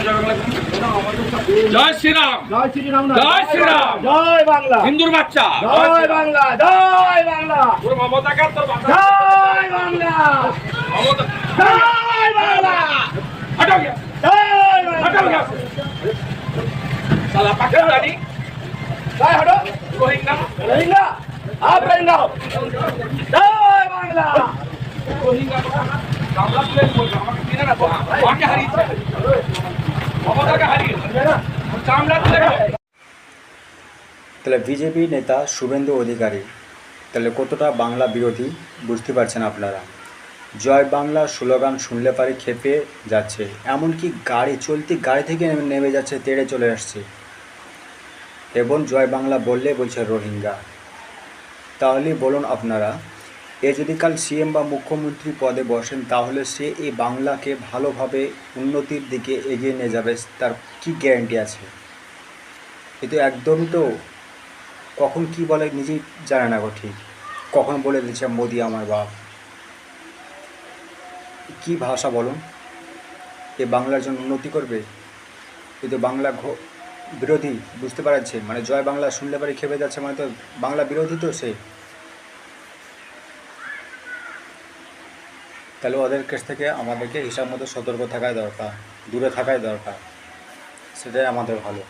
জয় শ্রীরাম, জয় শ্রীরাম, জয় শ্রীরাম, জয় বাংলা, হিন্দুর বাচ্চা, জয় বাংলা, জয় বাংলা, তোর মমতাকে তোর জয় বাংলা, মমতা জয় বাংলা, হটাও গিয়া, জয় হটাও বাংলা, গিয়া, সালা পাকিস্তানি জয় হটো, রোহিঙ্গা রোহিঙ্গা, आप रहिंगा, জয় বাংলা, রোহিঙ্গা বাংলা প্লেন বলছে আমাকে চিনে না তো আমাকে হারিয়েছে মমতাকে হারিয়েছে চামড়া তুলে তাহলে বিজেপি নেতা শুভেন্দু অধিকারী তাহলে কতটা বাংলা বিরোধী বুঝতে পারছেন আপনারা। জয় বাংলা স্লোগান শুনলে পারে খেপে যাচ্ছে, এমনকি চলতি গাড়ি থেকে নেমে যাচ্ছে, তেড়ে চলে আসছে এবং জয় বাংলা বললে বলছে রোহিঙ্গা। তাহলে বলুন আপনারা, এ যদি কাল সিএম বা মুখ্যমন্ত্রী পদে বসেন তাহলে সে এই বাংলাকে ভালোভাবে উন্নতির দিকে এগিয়ে নিয়ে যাবে, তার কি গ্যারান্টি আছে? এ তো একদমই তো কখন কি বলে নিজেই জানে না গো, ঠিক কখন বলে দিচ্ছে মোদি আমার বাপ। কি ভাষা বলুন, এ বাংলার জন্য উন্নতি করবে? এ তো বাংলা বিরোধী, বুঝতে পারছেন? মানে জয় বাংলা শুনলে পারে খেপে যাচ্ছে, মানে তো বাংলা বিরোধী তো সে। তাহলে ওদের কাছ থেকে আমাদেরকে হিসাব মতো সতর্ক থাকাই দরকার, দূরে থাকাই দরকার, সেটাই আমাদের ভালো।